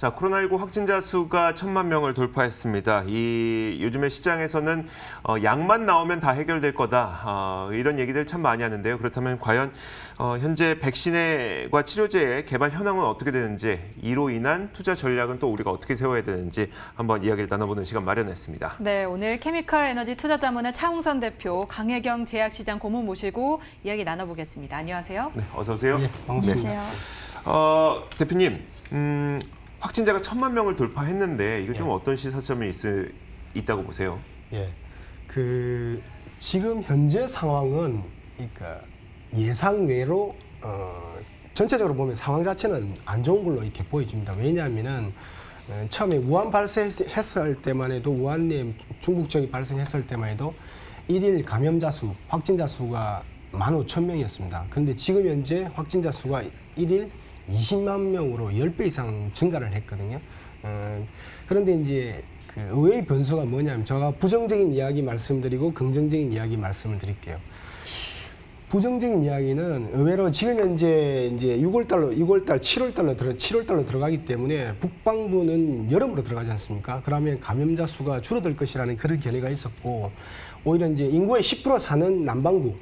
자, 코로나19 확진자 수가 1,000만 명을 돌파했습니다. 요즘에 시장에서는 약만 나오면 다 해결될 거다. 이런 얘기들 참 많이 하는데요. 그렇다면 과연 현재 백신과 치료제의 개발 현황은 어떻게 되는지, 이로 인한 투자 전략은 또 우리가 어떻게 세워야 되는지 한번 이야기를 나눠보는 시간 마련했습니다. 네, 오늘 케미컬 에너지 투자자문의 차홍선 대표, 강혜경 제약시장 고문 모시고 이야기 나눠보겠습니다. 안녕하세요. 네, 어서 오세요. 네, 반갑습니다. 안녕하세요. 대표님, 확진자가 1,000만 명을 돌파했는데 이거 좀 어떤 시사점이 있다고 보세요? 예, 지금 현재 상황은 그러니까 예상 외로 전체적으로 보면 상황 자체는 안 좋은 걸로 이렇게 보여집니다. 왜냐하면은 처음에 우한 발생했을 때만 해도 우한 내 중국 지역이 발생했을 때만 해도 일일 감염자 수, 확진자 수가 15,000명이었습니다. 그런데 지금 현재 확진자 수가 일일 20만 명으로 10배 이상 증가를 했거든요. 그런데 이제 그 의외의 변수가 뭐냐면 제가 부정적인 이야기 말씀드리고 긍정적인 이야기 말씀을 드릴게요. 부정적인 이야기는 의외로 지금 현재 이제 6월달, 7월달로 들어가기 때문에 북반구는 여름으로 들어가지 않습니까? 그러면 감염자 수가 줄어들 것이라는 그런 견해가 있었고, 오히려 이제 인구의 10% 사는 남반구,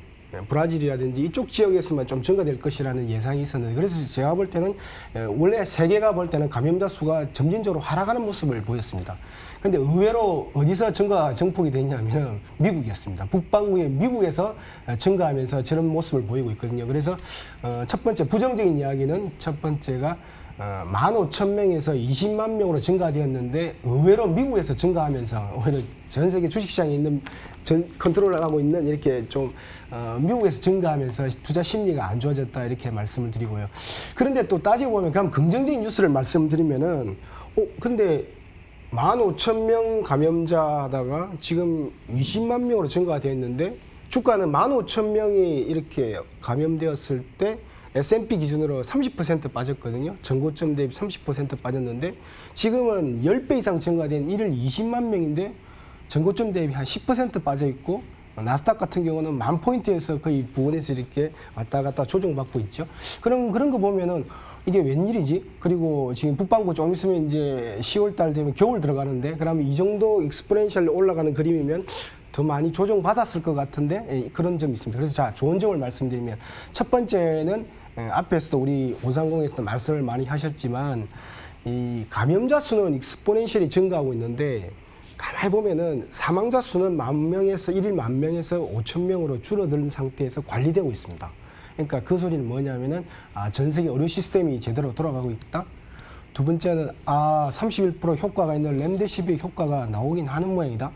브라질이라든지 이쪽 지역에서만 좀 증가될 것이라는 예상이 있었는데, 그래서 제가 볼 때는 원래 세계가 볼 때는 감염자 수가 점진적으로 하락하는 모습을 보였습니다. 근데 의외로 어디서 증폭이 됐냐면 미국이었습니다. 북반구의 미국에서 증가하면서 저런 모습을 보이고 있거든요. 그래서 첫 번째 부정적인 이야기는 첫 번째가 15,000명에서 20만 명으로 증가되었는데 의외로 미국에서 증가하면서 오히려 전 세계 주식시장에 있는 컨트롤을 하고 있는 이렇게 좀 미국에서 증가하면서 투자 심리가 안 좋아졌다 이렇게 말씀을 드리고요. 그런데 또 따지고 보면 그럼 긍정적인 뉴스를 말씀드리면은 근데 15,000명 감염자 하다가 지금 20만 명으로 증가가 되었는데 주가는 15,000명이 이렇게 감염되었을 때 S&P 기준으로 30% 빠졌거든요. 전고점 대비 30% 빠졌는데 지금은 10배 이상 증가된 일일 20만 명인데 전고점 대비 한 10% 빠져 있고, 나스닥 같은 경우는 10,000포인트에서 거의 부근에서 이렇게 왔다 갔다 조정받고 있죠. 그런 거 보면은 이게 웬일이지? 그리고 지금 북반구 좀 있으면 이제 10월 달 되면 겨울 들어가는데, 그러면 이 정도 익스포넨셜 올라가는 그림이면 더 많이 조정받았을 것 같은데 그런 점이 있습니다. 그래서 자, 좋은 점을 말씀드리면 첫 번째는 앞에서도 우리 530에서도 말씀을 많이 하셨지만 이 감염자 수는 익스포넨셜이 증가하고 있는데 가만히 보면은 사망자 수는 10,000명에서 일일 10,000명에서 5,000명으로 줄어든 상태에서 관리되고 있습니다. 그러니까 그 소리는 뭐냐면은 전 세계 의료 시스템이 제대로 돌아가고 있다. 두 번째는 31% 효과가 있는 렘데시비르 효과가 나오긴 하는 모양이다.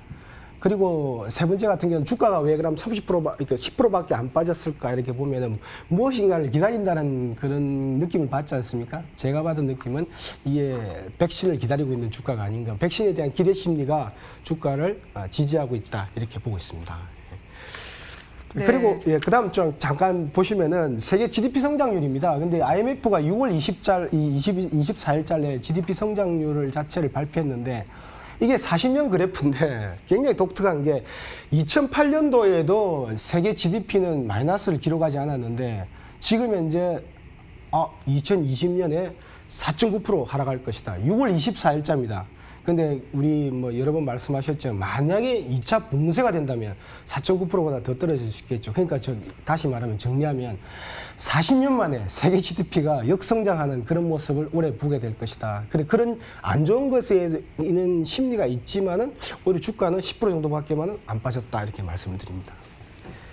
그리고 세 번째 같은 경우는 주가가 왜 그럼 30%, 10%밖에 안 빠졌을까 이렇게 보면은 무엇인가를 기다린다는 그런 느낌을 받지 않습니까? 제가 받은 느낌은 이게 백신을 기다리고 있는 주가가 아닌가. 백신에 대한 기대 심리가 주가를 지지하고 있다 이렇게 보고 있습니다. 네. 그리고 그다음 좀 잠깐 보시면은 세계 GDP 성장률입니다. 근데 IMF가 6월 24일자에 GDP 성장률을 자체를 발표했는데 이게 40년 그래프인데 굉장히 독특한 게 2008년도에도 세계 GDP는 마이너스를 기록하지 않았는데 지금 현재 2020년에 4.9% 하락할 것이다. 6월 24일자입니다. 근데 우리 뭐 여러 번 말씀하셨지만 만약에 2차 봉쇄가 된다면 4.9%보다 더 떨어질 수 있겠죠. 그러니까 다시 말하면 정리하면 40년 만에 세계 GDP가 역성장하는 그런 모습을 올해 보게 될 것이다. 그런 안 좋은 것에 있는 심리가 있지만은 오히려 주가는 10% 정도밖에만은 안 빠졌다 이렇게 말씀을 드립니다.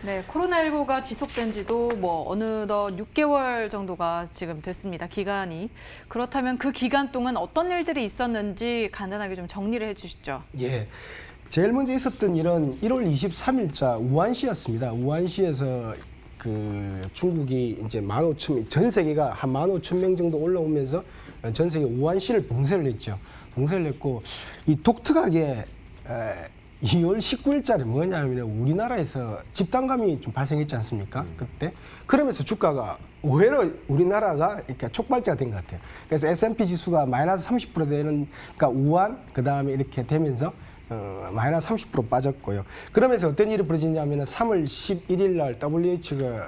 네, 코로나19가 지속된 지도 어느덧 6개월 정도가 지금 됐습니다. 기간이. 그렇다면 그 기간 동안 어떤 일들이 있었는지 간단하게 좀 정리를 해 주시죠. 예. 제일 먼저 있었던 일은 1월 23일자 우한시였습니다. 우한시에서 중국이 이제 15,000명, 전 세계가 한 15,000명 정도 올라오면서 전 세계 우한시를 봉쇄를 했죠. 봉쇄를 했고, 이 독특하게 2월 19일자리 뭐냐면 우리나라에서 집단감이 좀 발생했지 않습니까? 그때. 그러면서 주가가 의외로 우리나라가 이렇게 촉발제가 된 것 같아요. 그래서 S&P 지수가 마이너스 30% 되는, 그러니까 우한, 그 다음에 이렇게 되면서 마이너스 30% 빠졌고요. 그러면서 어떤 일이 벌어지냐면 3월 11일 날 WH가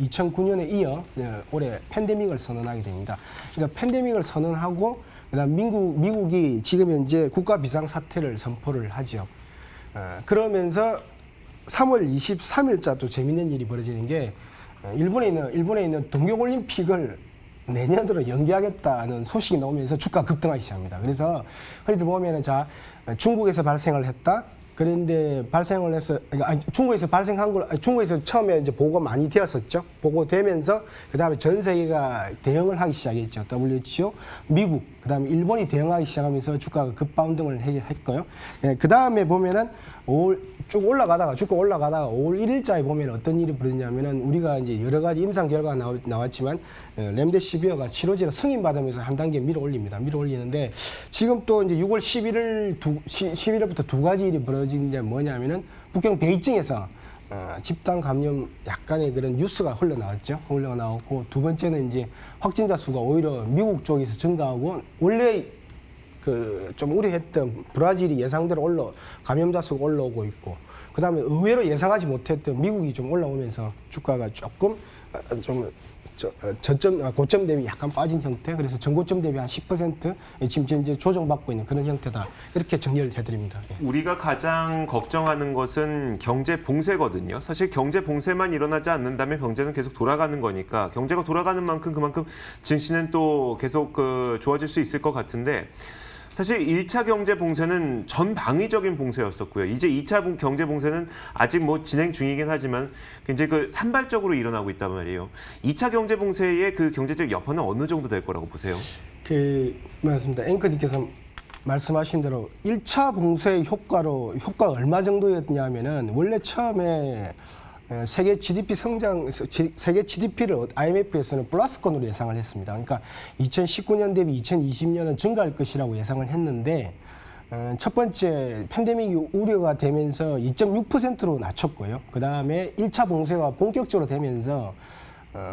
2009년에 이어 올해 팬데믹을 선언하게 됩니다. 그러니까 팬데믹을 선언하고 그다음 미국이 지금 현재 국가 비상 사태를 선포를 하죠. 그러면서 3월 23일자 또 재밌는 일이 벌어지는 게 일본에 있는 동계올림픽을 내년으로 연기하겠다는 소식이 나오면서 주가 급등하기 시작합니다. 그래서 흔히들 보면은 중국에서 발생을 했다. 그런데 발생을 해서 중국에서 처음에 이제 보고가 많이 되었었죠. 보고되면서 그다음에 전 세계가 대응을 하기 시작했죠. WHO, 미국, 그다음에 일본이 대응하기 시작하면서 주가가 급반등을 했고요. 그다음에 보면은 주가 올라가다가 5월 1일자에 보면 어떤 일이 벌어지냐면은 우리가 이제 여러 가지 임상 결과가 나왔지만 렘데시비어가 치료제로 승인받으면서 한 단계 밀어 올리는데 지금 또 이제 6월 11일부터 두 가지 일이 벌어진 게 뭐냐면은 북경 베이징에서 집단 감염 약간의 그런 뉴스가 흘러나왔고 두 번째는 이제 확진자 수가 오히려 미국 쪽에서 증가하고 원래 좀 우려했던 브라질이 예상대로 감염자 수가 올라오고 있고 그다음에 의외로 예상하지 못했던 미국이 좀 올라오면서 주가가 조금 고점 대비 약간 빠진 형태. 그래서 전고점 대비 한 10% 지금 현재 조정받고 있는 그런 형태다. 이렇게 정리를 해드립니다. 우리가 가장 걱정하는 것은 경제 봉쇄거든요. 사실 경제 봉쇄만 일어나지 않는다면 경제는 계속 돌아가는 거니까 경제가 돌아가는 만큼 그만큼 증시는 또 계속 좋아질 수 있을 것 같은데 사실 1차 경제 봉쇄는 전방위적인 봉쇄였었고요. 이제 2차 경제 봉쇄는 아직 진행 중이긴 하지만 굉장히 산발적으로 일어나고 있단 말이에요. 2차 경제 봉쇄의 그 경제적 여파는 어느 정도 될 거라고 보세요? 맞습니다. 앵커님께서 말씀하신 대로 1차 봉쇄의 효과가 얼마 정도였냐면은 원래 처음에 세계 GDP를 IMF에서는 플러스권으로 예상을 했습니다. 그러니까 2019년 대비 2020년은 증가할 것이라고 예상을 했는데 첫 번째 팬데믹이 우려가 되면서 2.6%로 낮췄고요. 그 다음에 1차 봉쇄가 본격적으로 되면서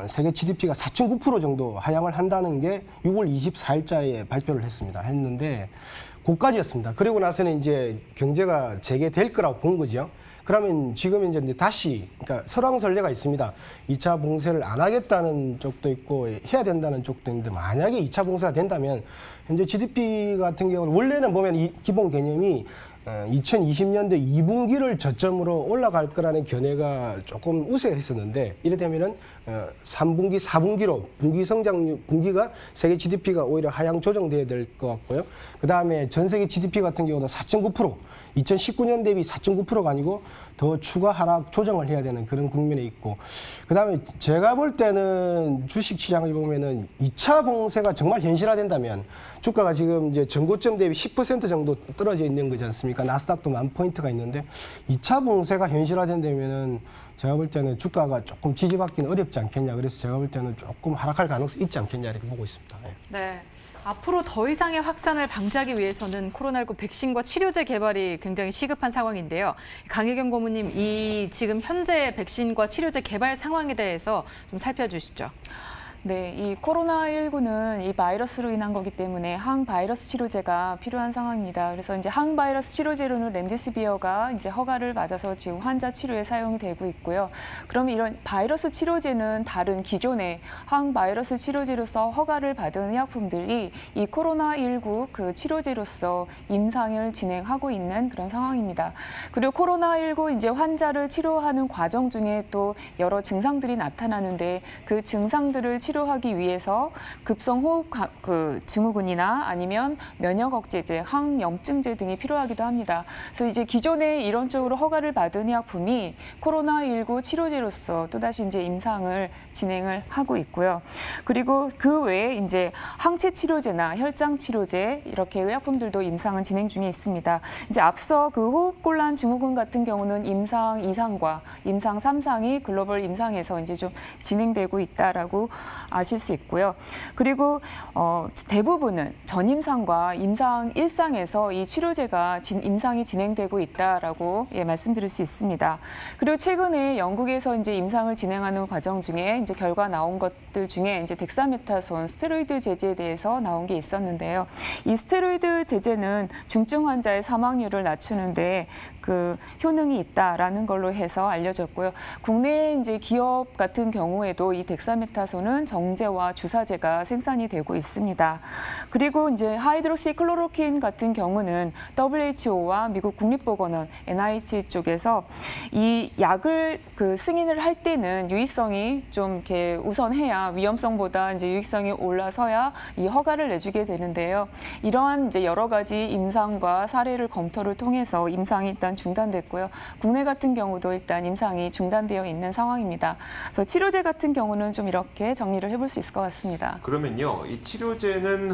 세계 GDP가 4.9% 정도 하향을 한다는 게 6월 24일자에 발표를 했는데 고까지였습니다. 그리고 나서는 이제 경제가 재개될 거라고 본 거죠. 그러면 지금 이제 다시, 그러니까 설왕설래가 있습니다. 2차 봉쇄를 안 하겠다는 쪽도 있고 해야 된다는 쪽도 있는데 만약에 2차 봉쇄가 된다면 현재 GDP 같은 경우는 원래는 보면 이 기본 개념이 2020년도 2분기를 저점으로 올라갈 거라는 견해가 조금 우세했었는데 이래되면은 3분기, 4분기로 분기가 세계 GDP가 오히려 하향 조정돼야 될 것 같고요. 그 다음에 전 세계 GDP 같은 경우도 4.9%, 2019년 대비 4.9%가 아니고 더 추가 하락 조정을 해야 되는 그런 국면에 있고, 그 다음에 제가 볼 때는 주식 시장을 보면은 2차 봉쇄가 정말 현실화된다면 주가가 지금 이제 전고점 대비 10% 정도 떨어져 있는 거지 않습니까? 나스닥도 10,000포인트가 있는데 2차 봉쇄가 현실화된다면은 제가 볼 때는 주가가 조금 지지받기는 어렵지 않겠냐. 그래서 제가 볼 때는 조금 하락할 가능성이 있지 않겠냐 이렇게 보고 있습니다. 네. 앞으로 더 이상의 확산을 방지하기 위해서는 코로나19 백신과 치료제 개발이 굉장히 시급한 상황인데요. 강혜경 고문님, 이 지금 현재 백신과 치료제 개발 상황에 대해서 좀 살펴주시죠. 네, 이 코로나19는 이 바이러스로 인한 거기 때문에 항바이러스 치료제가 필요한 상황입니다. 그래서 이제 항바이러스 치료제로는 렘데시비어가 이제 허가를 받아서 지금 환자 치료에 사용이 되고 있고요. 그러면 이런 바이러스 치료제는 다른 기존의 항바이러스 치료제로서 허가를 받은 의약품들이 이 코로나19 그 치료제로서 임상을 진행하고 있는 그런 상황입니다. 그리고 코로나19 이제 환자를 치료하는 과정 중에 또 여러 증상들이 나타나는데 그 증상들을 치료하기 위해서 급성호흡 증후군이나 아니면 면역 억제제, 항염증제 등이 필요하기도 합니다. 그래서 이제 기존에 이런 쪽으로 허가를 받은 의약품이 코로나19 치료제로서 또다시 이제 임상을 진행을 하고 있고요. 그리고 그 외에 이제 항체 치료제나 혈장 치료제 이렇게 의약품들도 임상은 진행 중에 있습니다. 이제 앞서 그 호흡곤란 증후군 같은 경우는 임상 2상과 임상 3상이 글로벌 임상에서 이제 좀 진행되고 있다라고 아실 수 있고요. 그리고 대부분은 전임상과 임상 1상에서 이 치료제가 임상이 진행되고 있다라고 말씀드릴 수 있습니다. 그리고 최근에 영국에서 이제 임상을 진행하는 과정 중에 이제 결과 나온 것들 중에 이제 덱사메타손 스테로이드 제제에 대해서 나온 게 있었는데요. 이 스테로이드 제제는 중증 환자의 사망률을 낮추는데 그 효능이 있다라는 걸로 해서 알려졌고요. 국내 이제 기업 같은 경우에도 이 덱사메타손은 정제와 주사제가 생산이 되고 있습니다. 그리고 이제 하이드록시클로로킨 같은 경우는 WHO와 미국 국립보건원 NIH 쪽에서 이 약을 그 승인을 할 때는 유의성이 좀 이렇게 우선해야 위험성보다 이제 유익성이 올라서야 이 허가를 내주게 되는데요. 이러한 이제 여러 가지 임상과 사례를 검토를 통해서 임상이 일단 중단됐고요. 국내 같은 경우도 일단 임상이 중단되어 있는 상황입니다. 그래서 치료제 같은 경우는 좀 이렇게 정리를 해볼 수 있을 것 같습니다. 그러면요, 이 치료제는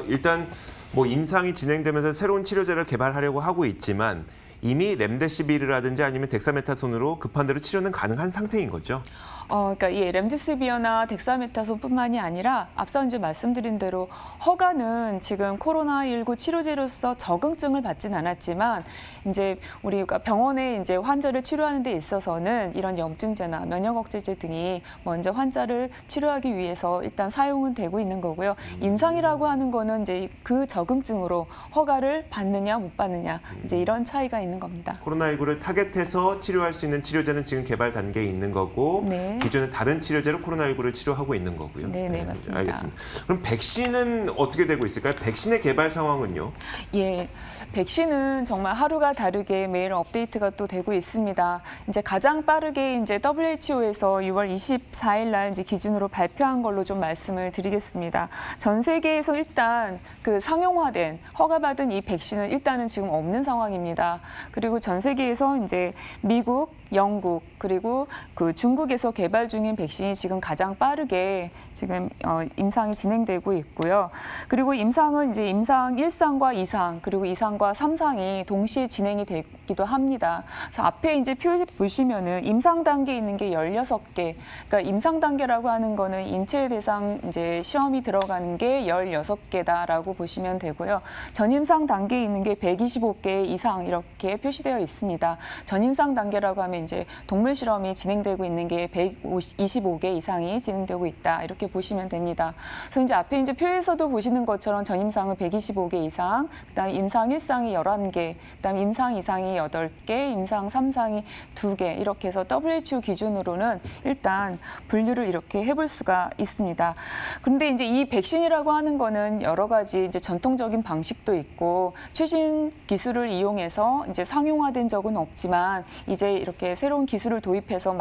일단 뭐 임상이 진행되면서 새로운 치료제를 개발하려고 하고 있지만 이미 렘데시비르라든지 아니면 덱사메타손으로 급한 대로 치료는 가능한 상태인 거죠? 그러니까 이 렘데시비어나 덱사메타손뿐만이 아니라 앞서 이제 말씀드린 대로 허가는 지금 코로나19 치료제로서 적응증을 받진 않았지만 이제 우리가 병원에 이제 환자를 치료하는 데 있어서는 이런 염증제나 면역 억제제 등이 먼저 환자를 치료하기 위해서 일단 사용은 되고 있는 거고요. 임상이라고 하는 거는 이제 그 적응증으로 허가를 받느냐 못 받느냐 이제 이런 차이가 있는 겁니다. 코로나19를 타겟해서 치료할 수 있는 치료제는 지금 개발 단계에 있는 거고 네. 기존의 다른 치료제로 코로나19를 치료하고 있는 거고요. 네, 맞습니다. 알겠습니다. 그럼 백신은 어떻게 되고 있을까요? 백신의 개발 상황은요? 예, 백신은 정말 하루가 다르게 매일 업데이트가 또 되고 있습니다. 이제 가장 빠르게 이제 WHO에서 6월 24일 날 이제 기준으로 발표한 걸로 좀 말씀을 드리겠습니다. 전 세계에서 일단 그 상용화된 허가받은 이 백신은 일단은 지금 없는 상황입니다. 그리고 전 세계에서 이제 미국, 영국 그리고 그 중국에서 개발 중인 백신이 지금 가장 빠르게 지금 임상이 진행되고 있고요. 그리고 임상은 이제 임상 1상과 2상 그리고 2상과 3상이 동시에 진행이 되기도 합니다. 그래서 앞에 이제 표 보시면은 임상 단계에 있는 게 16개. 그러니까 임상 단계라고 하는 거는 인체 대상 이제 시험이 들어가는 게 16개다라고 보시면 되고요. 전임상 단계에 있는 게 125개 이상 이렇게 표시되어 있습니다. 전임상 단계라고 하면 이제 동물 실험이 진행되고 있는 게 125개 이상이 진행되고 있다 이렇게 보시면 됩니다. 그래서 이제 앞에 이제 표에서도 보시는 것처럼 전임상은 125개 이상, 그다음에 임상 1상이 11개, 그다음에 임상 2상이 8개, 임상 3상이 2개 이렇게 해서 WHO 기준으로는 일단 분류를 이렇게 해볼 수가 있습니다. 그런데 이제 이 백신이라고 하는 거는 여러 가지 이제 전통적인 방식도 있고 최신 기술을 이용해서 이제 상용화된 적은 없지만 이제 이렇게 새로운 기술을 도입해서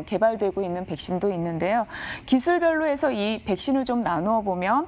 개발되고 있는 백신도 있는데요. 기술별로 해서 이 백신을 좀 나누어 보면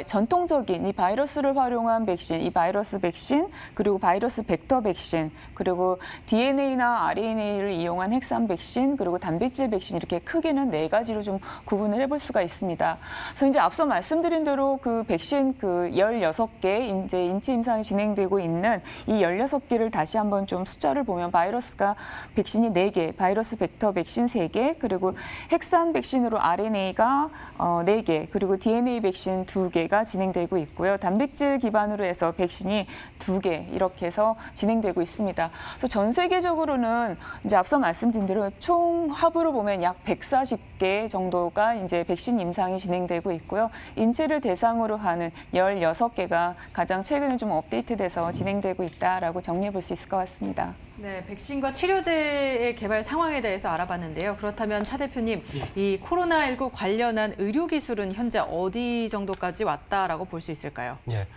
전통적인 이 바이러스를 활용한 백신, 이 바이러스 백신, 그리고 바이러스 벡터 백신, 그리고 DNA나 RNA를 이용한 핵산 백신, 그리고 단백질 백신 이렇게 크게는 4가지로 좀 구분을 해볼 수가 있습니다. 그래서 이제 앞서 말씀드린 대로 그 백신 그 16개 이제 인체 임상이 진행되고 있는 이 16개를 다시 한번 좀 숫자를 보면 바이러스가 백신이 4개, 바이러스 벡터 백신 3개, 그리고 핵산 백신으로 RNA가 4개, 그리고 DNA 백신 2개가 진행되고 있고요. 단백질 기반으로 해서 백신이 2개 이렇게 해서 진행되고 있습니다. 그래서 전 세계적으로는 이제 앞서 말씀드린 대로 총 합으로 보면 약 140개 정도가 이제 백신 임상이 진행되고 있고요. 인체를 대상으로 하는 16개가 가장 최근에 좀 업데이트돼서 진행되고 있다라고 정리해 볼 수 있을 것 같습니다. 네, 백신과 치료제의 개발 상황에 대해서 알아봤는데요. 그렇다면 차 대표님, 이 코로나19 관련한 의료 기술은 현재 어디 정도까지 왔다라고 볼 수 있을까요? 예,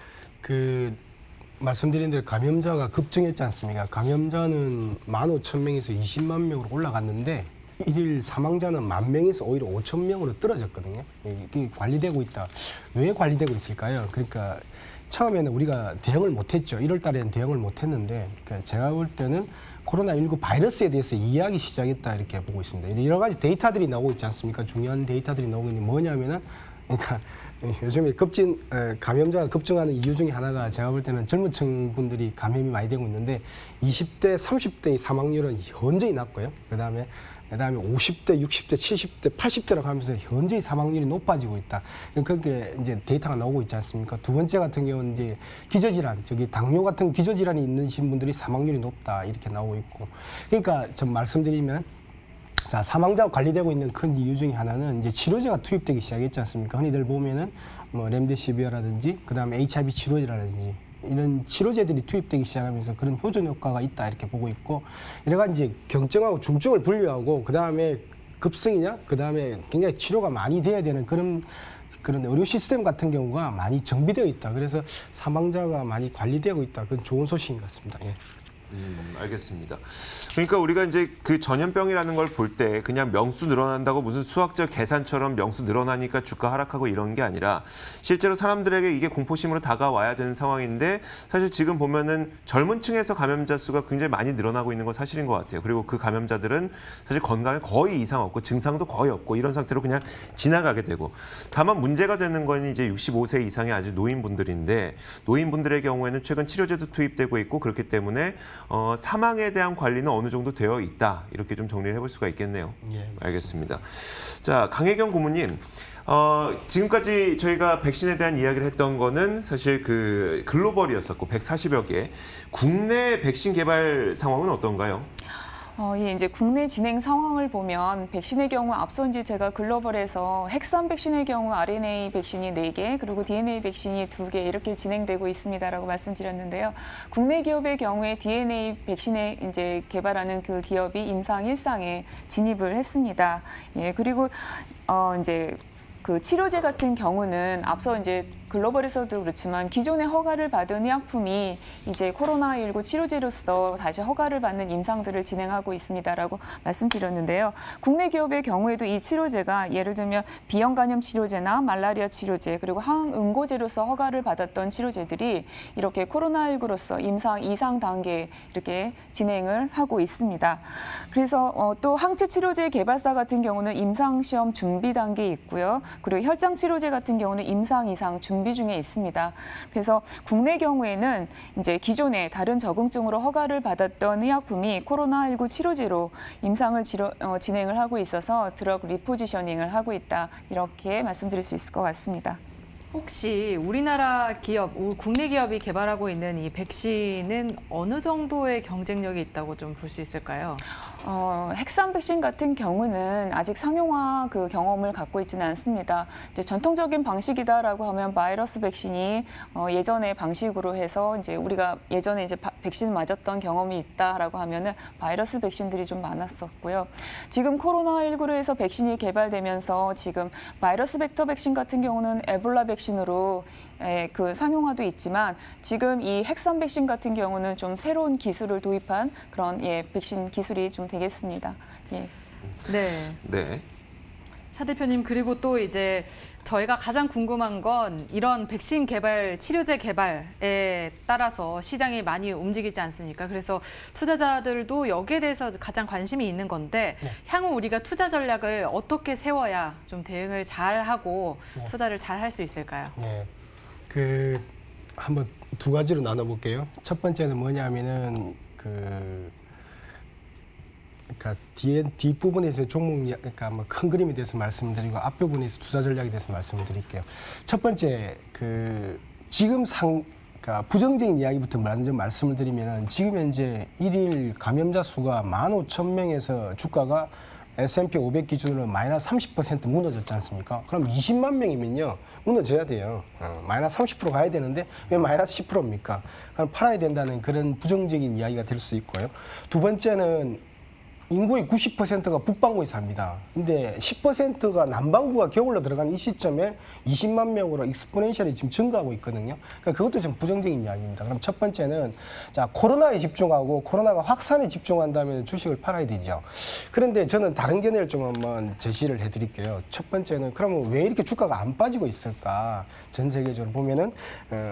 말씀드린 대로 감염자가 급증했지 않습니까? 감염자는 15,000명에서 20만 명으로 올라갔는데 일일 사망자는 10,000명에서 오히려 5,000명으로 떨어졌거든요. 이게 관리되고 있다. 왜 관리되고 있을까요? 그러니까 처음에는 우리가 대응을 못했죠. 1월 달에는 대응을 못했는데 그러니까 제가 볼 때는 코로나19 바이러스에 대해서 이해하기 시작했다 이렇게 보고 있습니다. 여러 가지 데이터들이 나오고 있지 않습니까? 중요한 데이터들이 나오고 있는 게 뭐냐면은 그러니까 요즘에 감염자가 급증하는 이유 중에 하나가 제가 볼 때는 젊은 층 분들이 감염이 많이 되고 있는데 20대, 30대의 사망률은 현저히 낮고요. 그다음에 50대, 60대, 70대, 80대라고 하면서 현저히 사망률이 높아지고 있다. 그렇게 이제 데이터가 나오고 있지 않습니까? 두 번째 같은 경우는 이제 기저질환, 당뇨 같은 기저질환이 있는 분들이 사망률이 높다 이렇게 나오고 있고. 그러니까 좀 말씀드리면 자, 사망자가 관리되고 있는 큰 이유 중에 하나는 이제 치료제가 투입되기 시작했지 않습니까? 흔히들 보면은 뭐 렘데시비어라든지 그다음에 HIV 치료제라든지 이런 치료제들이 투입되기 시작하면서 그런 효전 효과가 있다 이렇게 보고 있고, 여러 가지 이제 경증하고 중증을 분류하고 그 다음에 급성이냐, 그 다음에 굉장히 치료가 많이 돼야 되는 그런 의료 시스템 같은 경우가 많이 정비되어 있다. 그래서 사망자가 많이 관리되고 있다. 그건 좋은 소식인 것 같습니다. 예. 알겠습니다. 그러니까 우리가 이제 그 전염병이라는 걸 볼 때 그냥 명수 늘어난다고 무슨 수학적 계산처럼 명수 늘어나니까 주가 하락하고 이런 게 아니라 실제로 사람들에게 이게 공포심으로 다가와야 되는 상황인데, 사실 지금 보면은 젊은 층에서 감염자 수가 굉장히 많이 늘어나고 있는 건 사실인 것 같아요. 그리고 그 감염자들은 사실 건강에 거의 이상 없고 증상도 거의 없고 이런 상태로 그냥 지나가게 되고, 다만 문제가 되는 건 이제 65세 이상의 아주 노인분들인데, 노인분들의 경우에는 최근 치료제도 투입되고 있고 그렇기 때문에 사망에 대한 관리는 어느 정도 되어 있다. 이렇게 좀 정리를 해볼 수가 있겠네요. 예. 알겠습니다. 자, 강혜경 고문님. 지금까지 저희가 백신에 대한 이야기를 했던 거는 사실 그 글로벌이었었고 140여 개. 국내 백신 개발 상황은 어떤가요? 예, 이제 국내 진행 상황을 보면 백신의 경우 앞서 이제 제가 글로벌에서 핵산 백신의 경우 RNA 백신이 4개, 그리고 DNA 백신이 2개 이렇게 진행되고 있습니다라고 말씀드렸는데요. 국내 기업의 경우에 DNA 백신에 이제 개발하는 그 기업이 임상 1상에 진입을 했습니다. 예, 그리고 이제 그 치료제 같은 경우는 앞서 이제 글로벌에서도 그렇지만 기존의 허가를 받은 의약품이 이제 코로나19 치료제로서 다시 허가를 받는 임상들을 진행하고 있습니다라고 말씀드렸는데요. 국내 기업의 경우에도 이 치료제가 예를 들면 비형 감염 치료제나 말라리아 치료제, 그리고 항응고제로서 허가를 받았던 치료제들이 이렇게 코로나19로서 임상 2상 단계 이렇게 진행을 하고 있습니다. 그래서 또 항체 치료제 개발사 같은 경우는 임상 시험 준비 단계에 있고요. 그리고 혈장 치료제 같은 경우는 임상 2상 준비 중에 있습니다. 그래서 국내 경우에는 이제 기존에 다른 적응증으로 허가를 받았던 의약품이 코로나19 치료제로 임상을 진행을 하고 있어서 드러그 리포지셔닝을 하고 있다. 이렇게 말씀드릴 수 있을 것 같습니다. 혹시 우리나라 기업, 국내 기업이 개발하고 있는 이 백신은 어느 정도의 경쟁력이 있다고 좀 볼 수 있을까요? 핵산 백신 같은 경우는 아직 상용화 그 경험을 갖고 있지는 않습니다. 이제 전통적인 방식이다라고 하면 바이러스 백신이 예전의 방식으로 해서 이제 우리가 예전에 이제 백신 맞았던 경험이 있다라고 하면은 바이러스 백신들이 좀 많았었고요. 지금 코로나19로 해서 백신이 개발되면서 지금 바이러스 벡터 백신 같은 경우는 에볼라 백신으로 그 상용화도 있지만, 지금 이 핵산 백신 같은 경우는 좀 새로운 기술을 도입한 그런 백신 기술이 좀 되겠습니다. 예. 네. 네. 차 대표님, 그리고 또 이제 저희가 가장 궁금한 건 이런 백신 개발, 치료제 개발에 따라서 시장이 많이 움직이지 않습니까? 그래서 투자자들도 여기에 대해서 가장 관심이 있는 건데, 향후 우리가 투자 전략을 어떻게 세워야 좀 대응을 잘 하고 투자를 잘 할 수 있을까요? 네. 한번 두 가지로 나눠볼게요. 첫 번째는 뭐냐면은 그러니까 뒷부분에서 종목, 그러니까 뭐 큰 그림에 대해서 말씀드리고 앞부분에서 투자 전략에 대해서 말씀드릴게요. 첫 번째 지금 그러니까 부정적인 이야기부터 먼저 말씀을 드리면은, 지금 현재 일일 감염자 수가 15,000명에서 주가가 S&P 500 기준으로 마이너스 30% 무너졌지 않습니까? 그럼 20만 명이면요, 무너져야 돼요. 마이너스 30% 가야 되는데 왜 마이너스 10%입니까? 그럼 팔아야 된다는 그런 부정적인 이야기가 될 수 있고요. 두 번째는 인구의 90%가 북반구에 삽니다. 근데 10%가 남반구가 겨울로 들어간 이 시점에 20만 명으로 익스포넨셜이 지금 증가하고 있거든요. 그러니까 그것도 좀 부정적인 이야기입니다. 그럼 첫 번째는 자, 코로나에 집중하고 코로나가 확산에 집중한다면 주식을 팔아야 되죠. 그런데 저는 다른 견해를 좀 한번 제시를 해드릴게요. 첫 번째는 그러면 왜 이렇게 주가가 안 빠지고 있을까? 전 세계적으로 보면은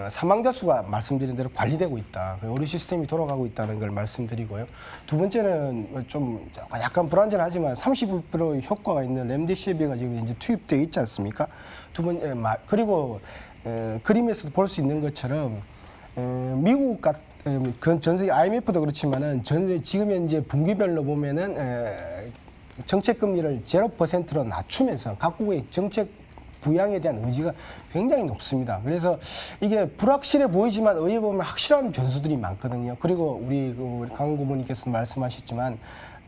사망자 수가 말씀드린 대로 관리되고 있다. 의료 시스템이 돌아가고 있다는 걸 말씀드리고요. 두 번째는 좀 약간 불안전하지만 30% 효과가 있는 렘데시비가 지금 이제 투입되어 있지 않습니까? 두 번째, 그리고 그림에서 볼 수 있는 것처럼 미국 전 세계 IMF도 그렇지만은 지금 현재 분기별로 보면은 정책 금리를 0%로 낮추면서 각국의 정책 부양에 대한 의지가 굉장히 높습니다. 그래서 이게 불확실해 보이지만 의외에 보면 확실한 변수들이 많거든요. 그리고 우리 강 고문님께서 말씀하셨지만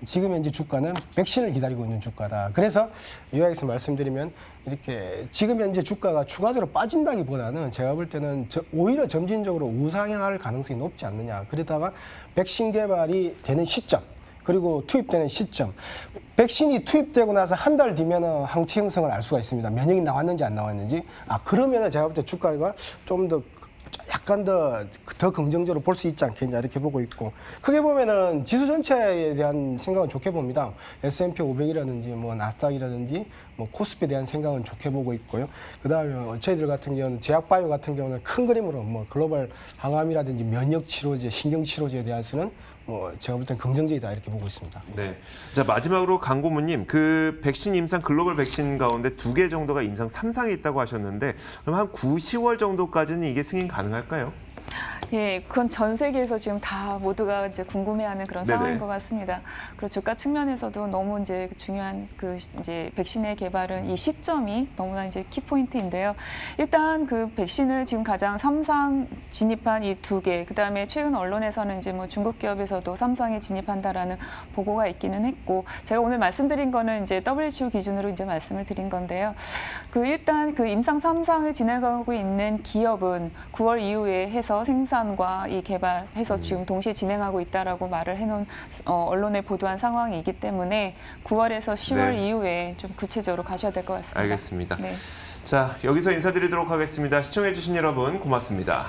지금 현재 주가는 백신을 기다리고 있는 주가다. 그래서 요약해서 말씀드리면 이렇게 지금 현재 주가가 추가적으로 빠진다기보다는 제가 볼 때는 오히려 점진적으로 우상향할 가능성이 높지 않느냐. 그러다가 백신 개발이 되는 시점 그리고 투입되는 시점. 백신이 투입되고 나서 한 달 뒤면은 항체 형성을 알 수가 있습니다. 면역이 나왔는지 안 나왔는지. 그러면은 제가 볼 때 주가가 좀 더 약간 더 긍정적으로 볼 수 있지 않겠냐 이렇게 보고 있고, 크게 보면은 지수 전체에 대한 생각은 좋게 봅니다. S&P 500이라든지 뭐 나스닥이라든지 뭐 코스피에 대한 생각은 좋게 보고 있고요. 그다음에 저희들 같은 경우는 제약바이오 같은 경우는 큰 그림으로 뭐 글로벌 항암이라든지 면역 치료제, 신경 치료제에 대해서는 제가 볼 땐 긍정적이다 이렇게 보고 있습니다. 네. 자, 마지막으로 강 고모님, 그 백신 임상 글로벌 백신 가운데 2개 정도가 임상 3상에 있다고 하셨는데, 그럼 한 9, 10월 정도까지는 이게 승인 가능할까요? 예, 그건 전 세계에서 지금 다 모두가 이제 궁금해하는 그런 네네. 상황인 것 같습니다. 그리고 주가 측면에서도 너무 이제 중요한 그 이제 백신의 개발은 이 시점이 너무나 이제 키포인트인데요. 일단 그 백신을 지금 가장 3상 진입한 이 2개, 그다음에 최근 언론에서는 이제 뭐 중국 기업에서도 3상에 진입한다라는 보고가 있기는 했고, 제가 오늘 말씀드린 거는 이제 WHO 기준으로 이제 말씀을 드린 건데요. 그 일단 그 임상 3상을 진행하고 있는 기업은 9월 이후에 해서 생산과 이 개발해서 지금 동시에 진행하고 있다라고 말을 해놓은 언론에 보도한 상황이기 때문에 9월에서 10월 네. 이후에 좀 구체적으로 가셔야 될 것 같습니다. 알겠습니다. 네. 자, 여기서 인사드리도록 하겠습니다. 시청해주신 여러분 고맙습니다.